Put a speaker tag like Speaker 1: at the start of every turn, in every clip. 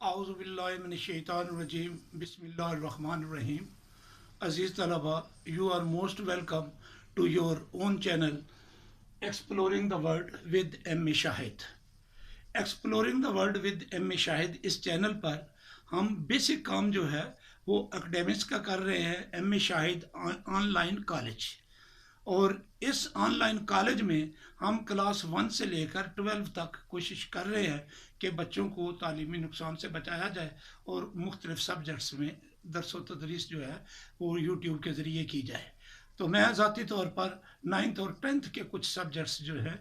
Speaker 1: Auzubillahiminesh-shaytanir-rajim. Bismillahir-Rahmanir-Rahim. Aziz Talaba, you are most welcome to your own channel, Exploring the World with M.A. Shahid. Exploring the world with M.A. Shahid इस channel पर हम basic काम जो है वो academics का कर रहे हैं M.A. Shahid online college. और इस ऑनलाइन कॉलेज में हम क्लास 1 से लेकर 12 तक कोशिश कर रहे हैं कि बच्चों को तालीमी नुकसान से बचाया जाए और मुख्तलिफ सब्जेक्ट्स में दरस व तदरीस जो है वो यूट्यूब के ज़रिए की जाए। तो मैं ज़ाती तौर पर 9th और 10th के कुछ सब्जेक्ट्स जो है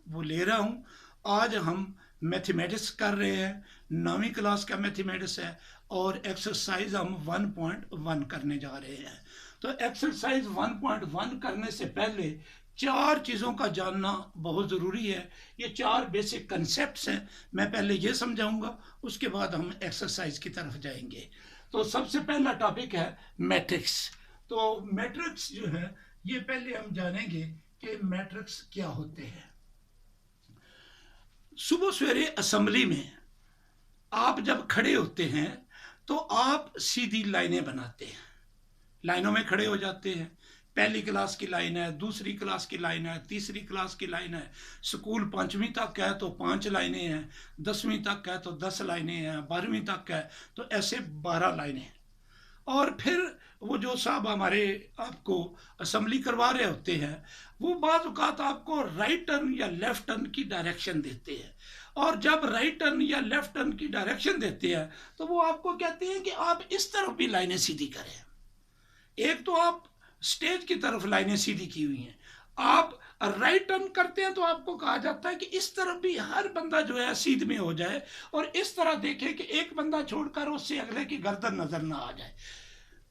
Speaker 1: वो ले रहा हूँ। आज हम मैथमेटिक्स कर रहे हैं, 9वीं क्लास का मैथमेटिक्स है और एक्सरसाइज हम 1.1 करने जा रहे हैं। तो एक्सरसाइज 1.1 करने से पहले 4 चीज़ों का जानना बहुत ज़रूरी है। ये 4 बेसिक कंसेप्ट्स हैं, मैं पहले ये समझाऊंगा, उसके बाद हम एक्सरसाइज की तरफ जाएंगे। तो सबसे पहला टॉपिक है मैट्रिक्स। तो मैट्रिक्स जो है ये पहले हम जानेंगे कि मैट्रिक्स क्या होते हैं। सुबह सवेरे असेंबली में आप जब खड़े होते हैं तो आप सीधी लाइनें बनाते हैं, लाइनों में खड़े हो जाते हैं। पहली क्लास की लाइन है, दूसरी क्लास की लाइन है, तीसरी क्लास की लाइन है। स्कूल 5वीं तक है तो 5 लाइनें हैं, 10वीं तक है तो 10 लाइनें हैं, 12वीं तक है तो ऐसे 12 लाइनें। और फिर वो जो साहब हमारे आपको असेंबली करवा रहे होते हैं वो बाज़ औक़ात आपको राइट टर्न या लेफ़्ट टर्न की डायरेक्शन देते हैं। और जब राइट टर्न या लेफ़्ट टर्न की डायरेक्शन देते हैं तो वो आपको कहते हैं कि आप इस तरफ भी लाइनें सीधी करें। एक तो आप स्टेज की तरफ लाइनें सीधी की हुई हैं, आप राइट टर्न करते हैं तो आपको कहा जाता है कि इस तरफ भी हर बंदा जो है सीध में हो जाए और इस तरह देखे कि एक बंदा छोड़कर उससे अगले की गर्दन नजर ना आ जाए।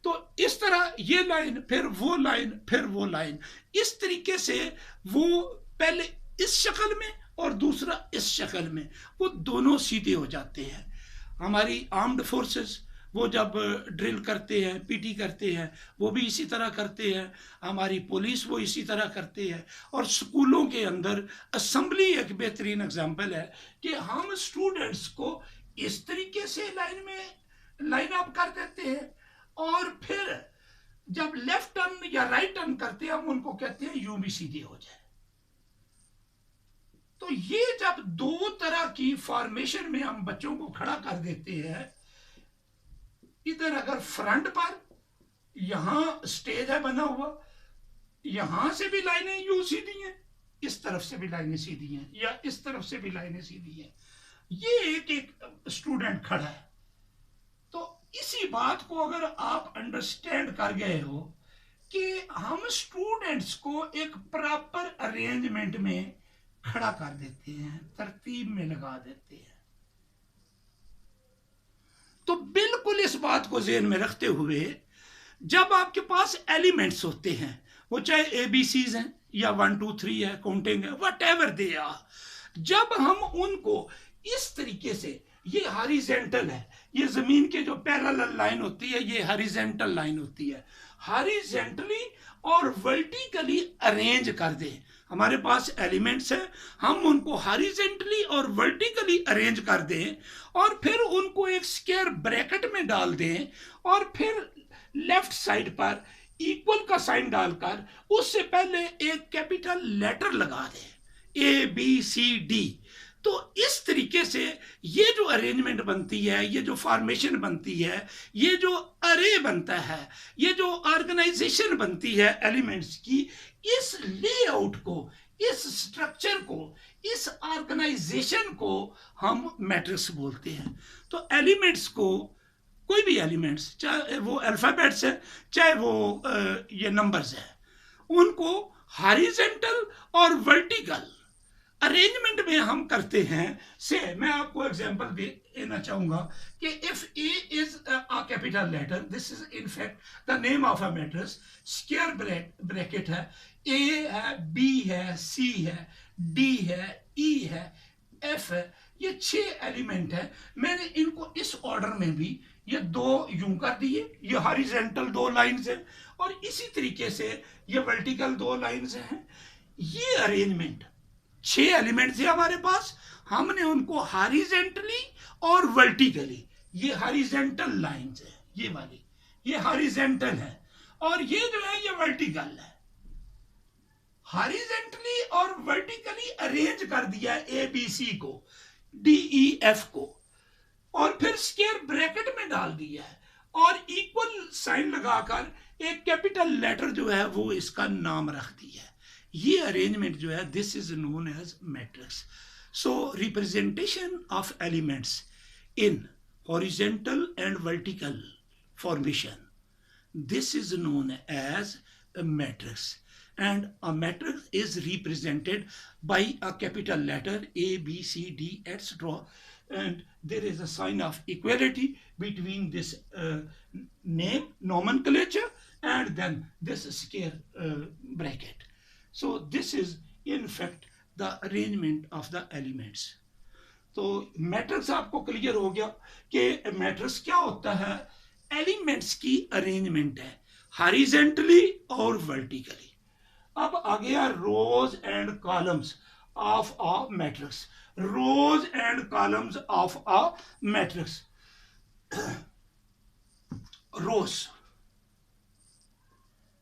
Speaker 1: तो इस तरह ये लाइन, फिर वो लाइन, फिर वो लाइन, इस तरीके से वो पहले इस शक्ल में और दूसरा इस शक्ल में, वो दोनों सीधे हो जाते हैं। हमारी आर्म्ड फोर्सेस वो जब ड्रिल करते हैं, पीटी करते हैं, वो भी इसी तरह करते हैं। हमारी पुलिस वो इसी तरह करते हैं। और स्कूलों के अंदर असेंबली एक बेहतरीन एग्जाम्पल है कि हम स्टूडेंट्स को इस तरीके से लाइन अप कर देते हैं और फिर जब लेफ्ट टर्न या राइट टर्न करते हैं हम उनको कहते हैं यूं भी सीधे हो जाए। तो ये जब 2 तरह की फॉर्मेशन में हम बच्चों को खड़ा कर देते हैं, इधर अगर फ्रंट पर यहां स्टेज है बना हुआ, यहां से भी लाइनें यूं सीधी हैं, इस तरफ से भी लाइनें सीधी हैं या इस तरफ से भी लाइनें सीधी हैं, ये एक स्टूडेंट खड़ा है। तो इसी बात को अगर आप अंडरस्टैंड कर गए हो कि हम स्टूडेंट्स को एक प्रॉपर अरेंजमेंट में खड़ा कर देते हैं, तरतीब में लगा देते हैं, तो बिल्कुल इस बात को ज़हन में रखते हुए जब आपके पास एलिमेंट्स होते हैं, वो चाहे ABCs हैं या 1 2 3 है, काउंटिंग है, वट एवर दे आर, जब हम उनको इस तरीके से, ये हॉरिजेंटल है, ये जमीन के जो पैरेलल लाइन होती है ये हॉरिजेंटल लाइन होती है, हॉरिजेंटली और वर्टिकली अरेंज कर दें। हमारे पास एलिमेंट्स हैं, हम उनको हॉरिजेंटली और वर्टिकली अरेंज कर दें और फिर उनको एक स्क्वायर ब्रैकेट में डाल दें और फिर लेफ्ट साइड पर इक्वल का साइन डालकर उससे पहले एक कैपिटल लेटर लगा दें, ABCD। तो इस तरीके से ये जो अरेंजमेंट बनती है, ये जो फॉर्मेशन बनती है, ये जो अरे बनता है, ये जो ऑर्गेनाइजेशन बनती है एलिमेंट्स की, इस लेआउट को, इस स्ट्रक्चर को, इस ऑर्गेनाइजेशन को हम मैट्रिक्स बोलते हैं। तो एलिमेंट्स को, कोई भी एलिमेंट्स, चाहे वो अल्फाबेट्स है चाहे वो ये नंबर्स है, उनको हॉरिजॉन्टल और वर्टिकल अरेंजमेंट में हम करते हैं। से मैं आपको एग्जांपल देना चाहूंगा कि if A is a capital letter, this is in fact the name of a matrix, square bracket है, A है, B है, C है, D है, E है, F है, ये 6 एलिमेंट है। मैंने इनको इस ऑर्डर में भी ये 2 यूं कर दिए, ये हॉरिजॉन्टल 2 लाइंस है और इसी तरीके से ये वर्टिकल 2 लाइंस हैं। ये अरेंजमेंट 6 एलिमेंट्स है हमारे पास हमने उनको हॉरिजेंटली और वर्टिकली, ये हॉरिजेंटल लाइंस है, ये वाली ये हॉरिजेंटल है और ये जो है ये वर्टिकल है, हॉरिजेंटली और वर्टिकली अरेंज कर दिया ए बी सी को, डी ई एफ को, और फिर स्क्वायर ब्रैकेट में डाल दिया है और इक्वल साइन लगाकर एक कैपिटल लेटर जो है वो इसका नाम रख दिया है। ये अरेंजमेंट जो है this is known as matrix. So representation of elements in horizontal and vertical formation, this is known as a matrix, and a matrix is represented by a capital letter A, B, C, D, etc., and there is a sign of equality between this name nomenclature and then this square bracket. So this is in fact the arrangement of the elements. तो matrix आपको clear हो गया कि matrix क्या होता है, elements की arrangement है हॉरिजेंटली और वर्टिकली। अब आ गया rows and columns of a matrix, rows and columns of a matrix. Rows,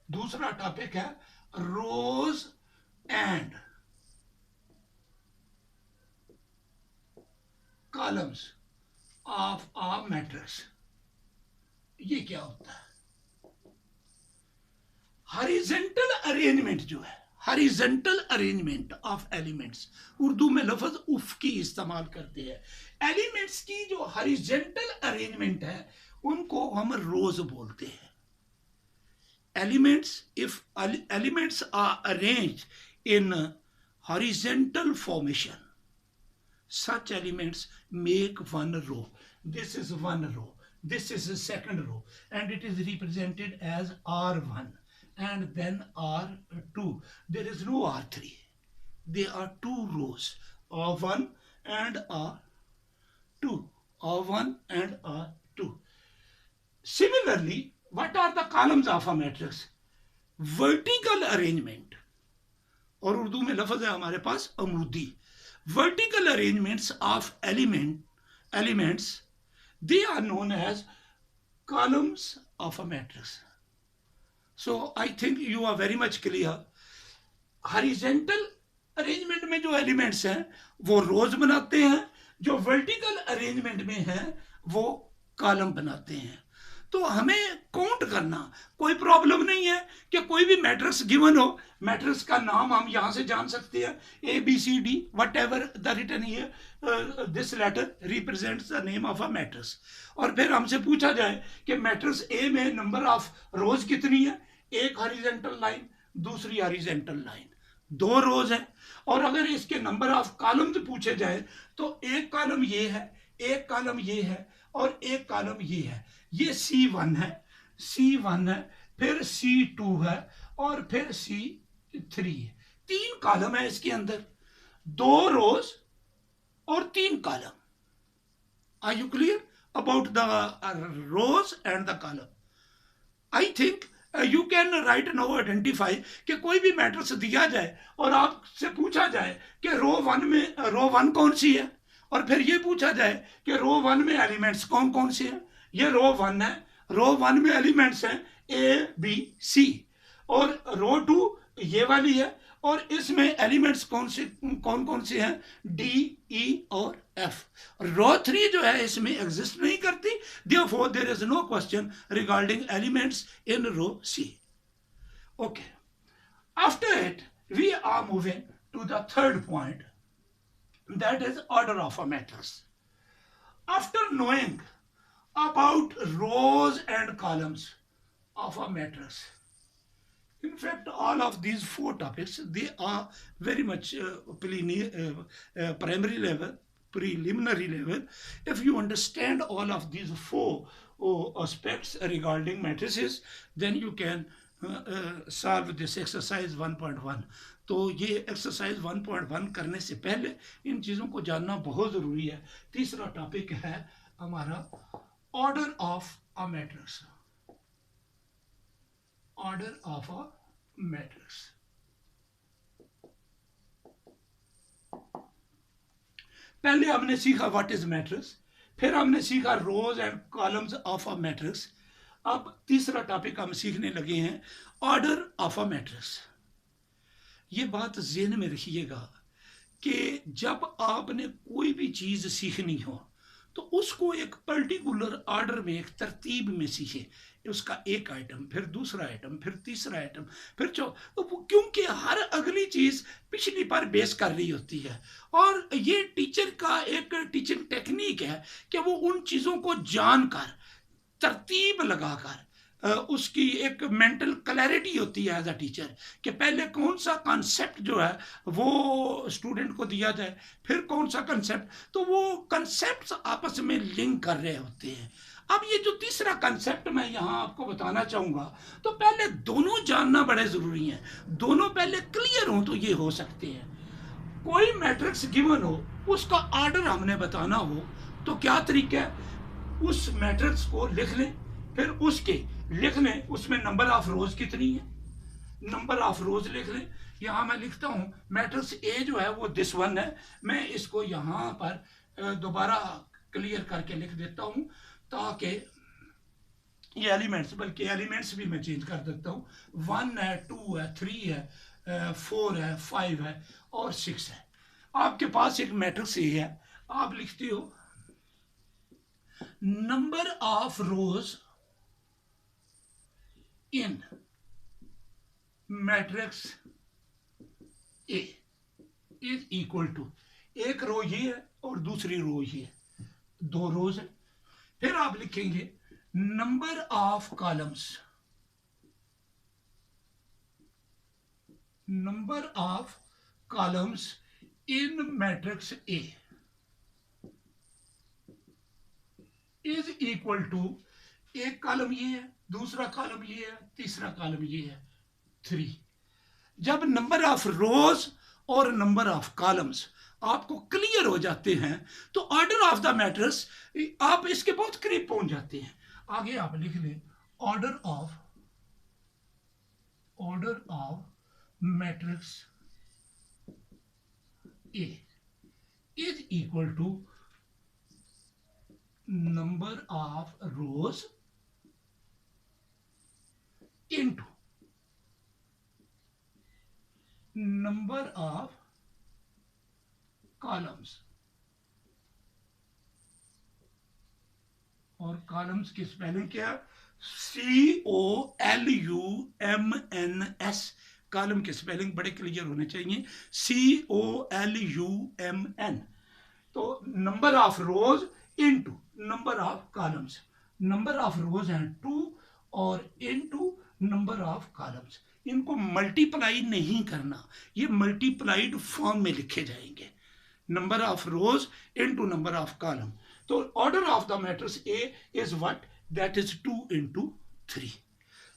Speaker 1: दूसरा टॉपिक है rows and columns of a matrix. ये क्या होता है? हॉरिजेंटल अरेंजमेंट जो है, horizontal arrangement of elements, Urdu में लफ्ज उफ की इस्तेमाल करते हैं। एलिमेंट्स की जो हॉरिजेंटल अरेंजमेंट है उनको हम रोज बोलते हैं। Elements, if elements are arranged in horizontal formation, such elements make one row. This is one row, this is a second row, and it is represented as R1 and then R2. There is no R3. They are two rows, R1 and R2, R1 and R2. Similarly, what are the columns of a matrix? Vertical arrangement, और उर्दू में लफ्ज है हमारे पास अमूदी। Vertical arrangements of elements, they are known as columns of a matrix. So I think you are very much clear. Horizontal arrangement में जो elements हैं वो rows बनाते हैं, जो vertical arrangement में हैं वो column बनाते हैं। तो हमें काउंट करना कोई प्रॉब्लम नहीं है कि कोई भी मैट्रिक्स गिवन हो, मैट्रिक्स का नाम हम यहां से जान सकते हैं, A B C D whatever the written here, this letter represents the name of a matrix. और फिर हमसे पूछा जाए कि मैट्रिक्स ए में नंबर ऑफ रोज कितनी है, एक हॉरिजॉन्टल लाइन दूसरी हॉरिजॉन्टल लाइन, दो रोज है। और अगर इसके नंबर ऑफ कॉलम्स पूछे जाए तो एक कॉलम ये है, एक कॉलम ये है और एक कॉलम ये है। ये C1 है, C1 है, फिर C2 है और फिर C3 है। तीन कॉलम है इसके अंदर, दो रोज और तीन column. Are you clear about the rows and the column? I think you can right now identify कि कोई भी मैट्रिक्स दिया जाए और आपसे पूछा जाए कि रो वन में रो वन कौन सी है, और फिर ये पूछा जाए कि रो वन में एलिमेंट्स कौन कौन से हैं। ये रो वन है, रो वन में एलिमेंट्स हैं ए बी सी, और रो टू ये वाली है और इसमें एलिमेंट्स कौन कौन से हैं, डी ई और एफ। रो थ्री जो है इसमें एग्जिस्ट नहीं करती, therefore there is no question regarding elements in row C. Okay, after it we are moving to the third point, that is order of a matrix. After knowing about rows and columns of a matrix, in fact all of these four topics, they are very much primary level, preliminary level. If you understand all of these four aspects regarding matrices, then you can solve this exercise 1.1. तो ये exercise 1.1 करने से पहले इन चीज़ों को जानना बहुत ज़रूरी है। तीसरा टॉपिक है हमारा order of a matrix, order of a matrix. पहले हमने सीखा व्हाट इज मैट्रिक्स, फिर हमने सीखा rows and columns of a matrix. अब तीसरा टॉपिक हम सीखने लगे हैं ऑर्डर ऑफ अ मैट्रिक्स। ये बात ज़हन में रखिएगा कि जब आपने कोई भी चीज़ सीखनी हो तो उसको एक पर्टिकुलर ऑर्डर में, एक तरतीब में सीखे। उसका एक आइटम, फिर दूसरा आइटम, फिर तीसरा आइटम, फिर क्योंकि हर अगली चीज़ पिछली पर बेस कर रही होती है। और ये टीचर का एक टीचिंग टेक्निक है कि वो उन चीज़ों को जानकर, तरतीब लगाकर, उसकी एक मेंटल क्लैरिटी होती है एज अ टीचर कि पहले कौन सा कॉन्सेप्ट जो है वो स्टूडेंट को दिया जाए, फिर कौन सा कॉन्सेप्ट, तो वो कॉन्सेप्ट्स आपस में लिंक कर रहे होते हैं। अब ये जो तीसरा कॉन्सेप्ट मैं यहाँ आपको बताना चाहूँगा, तो पहले दोनों जानना बड़े ज़रूरी हैं, दोनों पहले क्लियर हो तो ये हो सकते हैं। कोई मैट्रिक्स गिवन हो, उसका ऑर्डर हमने बताना हो तो क्या तरीका है, उस मैट्रिक्स को लिख लें, फिर उसके लिख लें उसमें नंबर ऑफ रोज कितनी है, नंबर ऑफ रोज लिख लें। यहाँ मैं लिखता हूँ मैट्रिक्स ए जो है वो दिस वन है, मैं इसको यहाँ पर दोबारा क्लियर करके लिख देता हूँ ताकि ये एलिमेंट्स, बल्कि एलिमेंट्स भी मैं चेंज कर देता हूँ। 1 है, 2 है, 3 है, 4 है, 5 है और 6 है। आपके पास एक मैट्रिक्स ए है, आप लिखते हो number of rows in matrix A is equal to, एक रो ये है और दूसरी रो ये है, दो रोज है। फिर आप लिखेंगे number of columns, number of columns in matrix A is equal to, एक कॉलम ये है, दूसरा कॉलम ये है, तीसरा कॉलम ये है, 3। जब नंबर ऑफ रोज और नंबर ऑफ कॉलम्स आपको क्लियर हो जाते हैं तो ऑर्डर ऑफ द मैट्रिक्स आप इसके बहुत करीब पहुंच जाते हैं। आगे आप लिख लें order of matrix A is equal to number of rows into number of columns, और कॉलम्स की स्पेलिंग क्या, COLUMNS। कॉलम की स्पेलिंग बड़े क्लियर होने चाहिए, COLUMN। तो number of rows into number of columns, number of rows हैं 2 और इनटू नंबर ऑफ कॉलम्स। इनको मल्टीप्लाई नहीं करना, ये मल्टीप्लाइड फॉर्म में लिखे जाएंगे, number of rows into number of column. तो order of the matrix A is what, that is 2 into 3।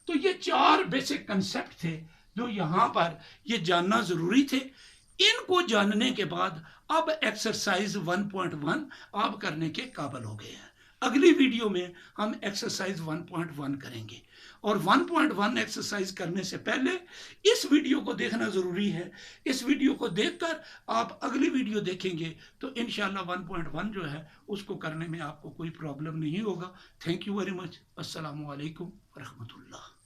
Speaker 1: तो ये 4 बेसिक कंसेप्ट थे जो यहाँ पर ये जानना जरूरी थे। इनको जानने के बाद अब एक्सरसाइज 1.1 आप करने के काबिल हो गए हैं। अगली वीडियो में हम एक्सरसाइज 1.1 करेंगे, और 1.1 एक्सरसाइज करने से पहले इस वीडियो को देखना ज़रूरी है। इस वीडियो को देखकर आप अगली वीडियो देखेंगे तो इंशाल्लाह 1.1 जो है उसको करने में आपको कोई प्रॉब्लम नहीं होगा। Thank you very much. अस्सलामु अलैकुम व रहमतुल्लाह।